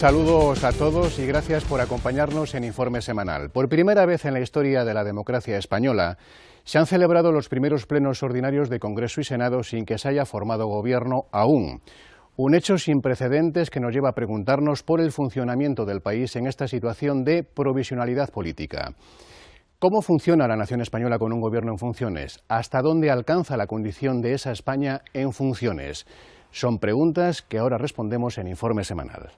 Saludos a todos y gracias por acompañarnos en Informe Semanal. Por primera vez en la historia de la democracia española, se han celebrado los primeros plenos ordinarios de Congreso y Senado sin que se haya formado gobierno aún. Un hecho sin precedentes que nos lleva a preguntarnos por el funcionamiento del país en esta situación de provisionalidad política. ¿Cómo funciona la nación española con un gobierno en funciones? ¿Hasta dónde alcanza la condición de esa España en funciones? Son preguntas que ahora respondemos en Informe Semanal.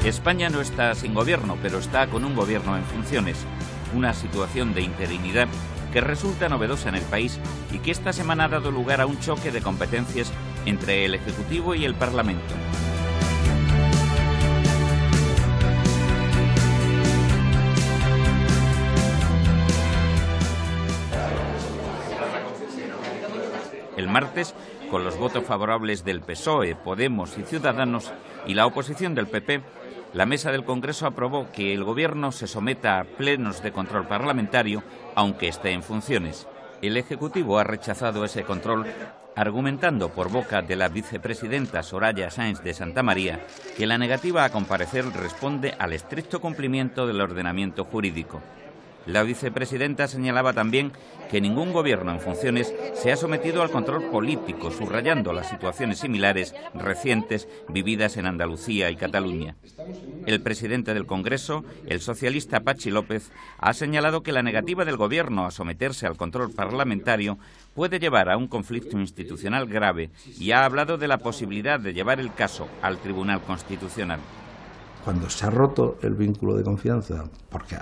España no está sin gobierno, pero está con un gobierno en funciones, una situación de interinidad que resulta novedosa en el país y que esta semana ha dado lugar a un choque de competencias entre el Ejecutivo y el Parlamento. El martes, con los votos favorables del PSOE, Podemos y Ciudadanos y la oposición del PP, la mesa del Congreso aprobó que el Gobierno se someta a plenos de control parlamentario, aunque esté en funciones. El Ejecutivo ha rechazado ese control, argumentando por boca de la vicepresidenta Soraya Sáenz de Santamaría que la negativa a comparecer responde al estricto cumplimiento del ordenamiento jurídico. La vicepresidenta señalaba también que ningún gobierno en funciones se ha sometido al control político, subrayando las situaciones similares recientes vividas en Andalucía y Cataluña. El presidente del Congreso, el socialista Pachi López, ha señalado que la negativa del gobierno a someterse al control parlamentario puede llevar a un conflicto institucional grave y ha hablado de la posibilidad de llevar el caso al Tribunal Constitucional. Cuando se ha roto el vínculo de confianza, porque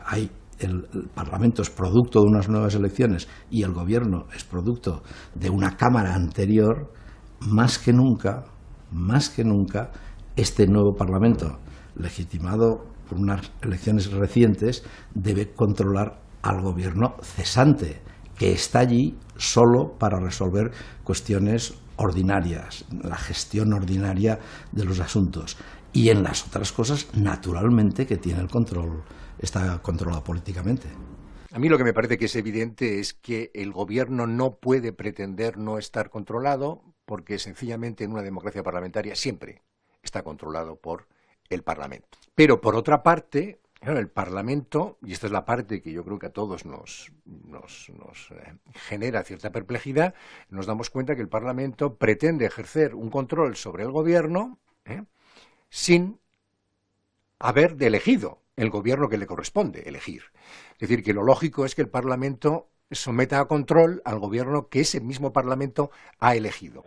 el Parlamento es producto de unas nuevas elecciones y el Gobierno es producto de una Cámara anterior, más que nunca, este nuevo Parlamento, legitimado por unas elecciones recientes, debe controlar al Gobierno cesante, que está allí solo para resolver cuestiones ordinarias, la gestión ordinaria de los asuntos. Y en las otras cosas, naturalmente, que tiene el control, está controlado políticamente. A mí lo que me parece que es evidente es que el gobierno no puede pretender no estar controlado porque sencillamente en una democracia parlamentaria siempre está controlado por el Parlamento. Pero por otra parte, el Parlamento, y esta es la parte que yo creo que a todos nos genera cierta perplejidad, nos damos cuenta que el Parlamento pretende ejercer un control sobre el gobierno sin haber elegido el gobierno que le corresponde elegir. Es decir, que lo lógico es que el Parlamento someta a control al gobierno que ese mismo Parlamento ha elegido.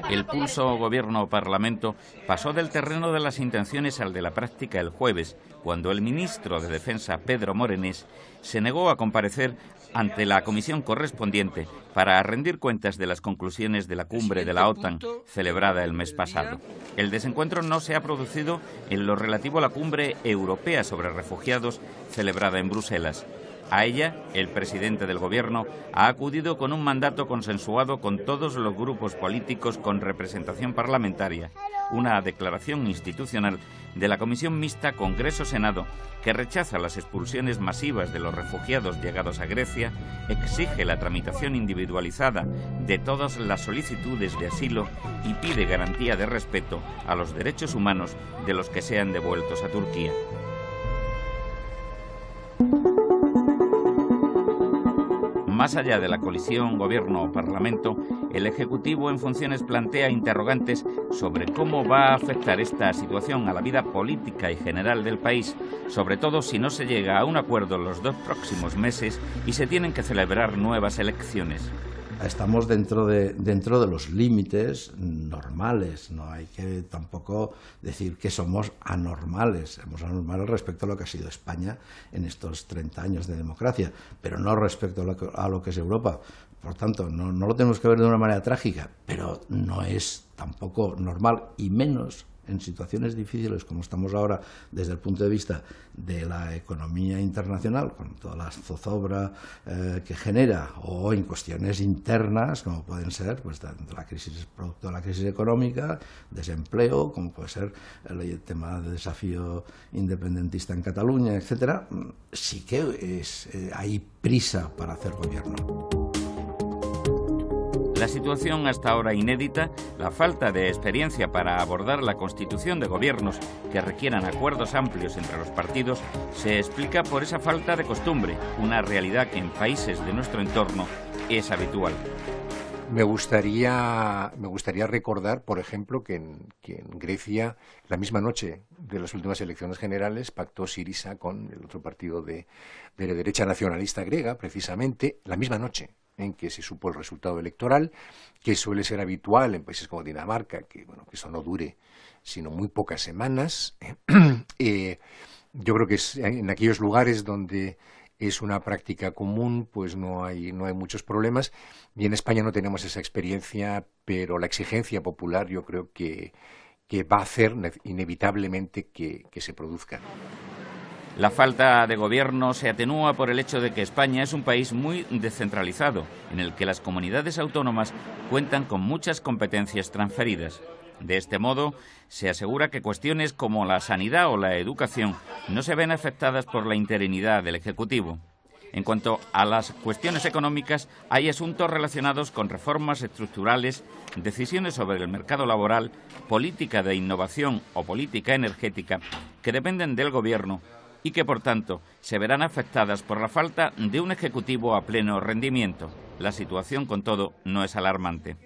El pulso gobierno-parlamento pasó del terreno de las intenciones al de la práctica el jueves, cuando el ministro de Defensa, Pedro Morenés, se negó a comparecer ante la comisión correspondiente para rendir cuentas de las conclusiones de la cumbre de la OTAN celebrada el mes pasado. El desencuentro no se ha producido en lo relativo a la cumbre europea sobre refugiados celebrada en Bruselas. A ella, el presidente del Gobierno ha acudido con un mandato consensuado con todos los grupos políticos con representación parlamentaria, una declaración institucional de la Comisión Mixta Congreso-Senado que rechaza las expulsiones masivas de los refugiados llegados a Grecia, exige la tramitación individualizada de todas las solicitudes de asilo y pide garantía de respeto a los derechos humanos de los que sean devueltos a Turquía. Más allá de la colisión Gobierno-Parlamento, el Ejecutivo en funciones plantea interrogantes sobre cómo va a afectar esta situación a la vida política y general del país, sobre todo si no se llega a un acuerdo en los 2 próximos meses y se tienen que celebrar nuevas elecciones. Estamos dentro de los límites normales, no hay que tampoco decir que somos anormales respecto a lo que ha sido España en estos 30 años de democracia, pero no respecto a lo que es Europa. Por tanto, no lo tenemos que ver de una manera trágica, pero no es tampoco normal, y menos en situaciones difíciles como estamos ahora desde el punto de vista de la economía internacional, con toda la zozobra que genera, o en cuestiones internas como pueden ser pues la crisis, producto de la crisis económica, desempleo, como puede ser el tema del desafío independentista en Cataluña, etcétera, sí que hay prisa para hacer gobierno. La situación hasta ahora inédita, la falta de experiencia para abordar la constitución de gobiernos que requieran acuerdos amplios entre los partidos, se explica por esa falta de costumbre, una realidad que en países de nuestro entorno es habitual. Me gustaría recordar, por ejemplo, que en Grecia, la misma noche de las últimas elecciones generales, pactó Syriza con el otro partido de la derecha nacionalista griega, precisamente, la misma noche en que se supo el resultado electoral, que suele ser habitual en países como Dinamarca, que eso no dure sino muy pocas semanas. Yo creo que en aquellos lugares donde es una práctica común, pues no hay muchos problemas. Y en España no tenemos esa experiencia, pero la exigencia popular yo creo que va a hacer inevitablemente que se produzca. La falta de gobierno se atenúa por el hecho de que España es un país muy descentralizado, en el que las comunidades autónomas cuentan con muchas competencias transferidas. De este modo, se asegura que cuestiones como la sanidad o la educación no se ven afectadas por la interinidad del Ejecutivo. En cuanto a las cuestiones económicas, hay asuntos relacionados con reformas estructurales, decisiones sobre el mercado laboral, política de innovación o política energética que dependen del Gobierno y que, por tanto, se verán afectadas por la falta de un Ejecutivo a pleno rendimiento. La situación, con todo, no es alarmante.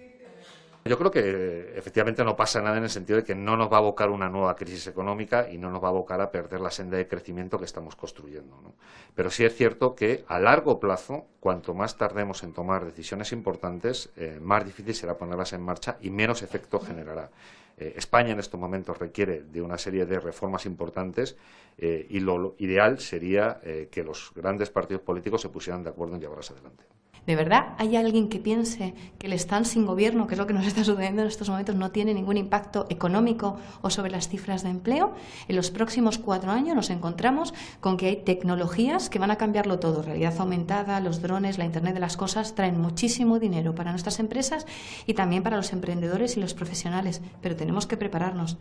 Yo creo que efectivamente no pasa nada en el sentido de que no nos va a abocar una nueva crisis económica y no nos va a abocar a perder la senda de crecimiento que estamos construyendo, ¿no? Pero sí es cierto que a largo plazo, cuanto más tardemos en tomar decisiones importantes, más difícil será ponerlas en marcha y menos efecto generará. España en estos momentos requiere de una serie de reformas importantes y lo ideal sería que los grandes partidos políticos se pusieran de acuerdo en llevarlas adelante. ¿De verdad hay alguien que piense que el estar sin gobierno, que es lo que nos está sucediendo en estos momentos, no tiene ningún impacto económico o sobre las cifras de empleo? En los próximos 4 años nos encontramos con que hay tecnologías que van a cambiarlo todo. Realidad aumentada, los drones, la Internet de las cosas traen muchísimo dinero para nuestras empresas y también para los emprendedores y los profesionales, pero tenemos que prepararnos.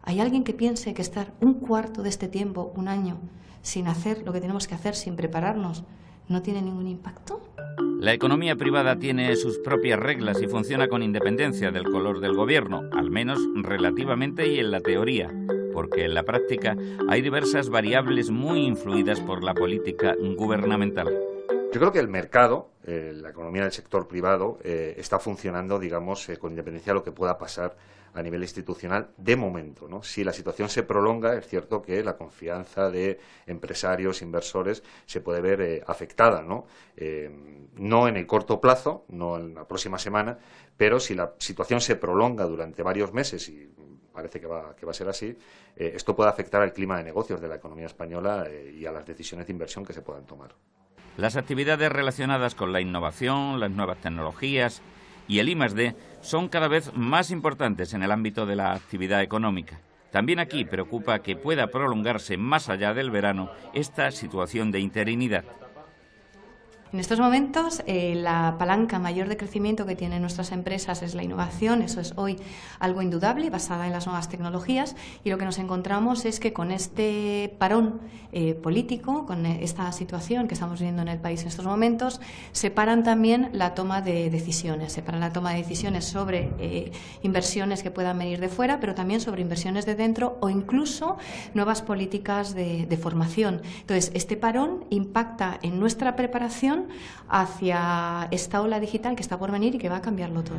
¿Hay alguien que piense que estar un cuarto de este tiempo, un año, sin hacer lo que tenemos que hacer, sin prepararnos, no tiene ningún impacto? La economía privada tiene sus propias reglas y funciona con independencia del color del gobierno, al menos relativamente y en la teoría, porque en la práctica hay diversas variables muy influidas por la política gubernamental. Yo creo que el mercado, la economía del sector privado, está funcionando, digamos, con independencia de lo que pueda pasar a nivel institucional de momento, ¿no? Si la situación se prolonga, es cierto que la confianza de empresarios, inversores, se puede ver afectada, ¿no? No en el corto plazo, no en la próxima semana, pero si la situación se prolonga durante varios meses, y parece que va a ser así, esto puede afectar al clima de negocios de la economía española y a las decisiones de inversión que se puedan tomar. Las actividades relacionadas con la innovación, las nuevas tecnologías y el I+D son cada vez más importantes en el ámbito de la actividad económica. También aquí preocupa que pueda prolongarse más allá del verano esta situación de interinidad. En estos momentos, la palanca mayor de crecimiento que tienen nuestras empresas es la innovación. Eso es hoy algo indudable, basada en las nuevas tecnologías. Y lo que nos encontramos es que con este parón político, con esta situación que estamos viviendo en el país en estos momentos, se paran también la toma de decisiones. Se paran la toma de decisiones sobre inversiones que puedan venir de fuera, pero también sobre inversiones de dentro o incluso nuevas políticas de formación. Entonces, este parón impacta en nuestra preparación hacia esta ola digital que está por venir y que va a cambiarlo todo.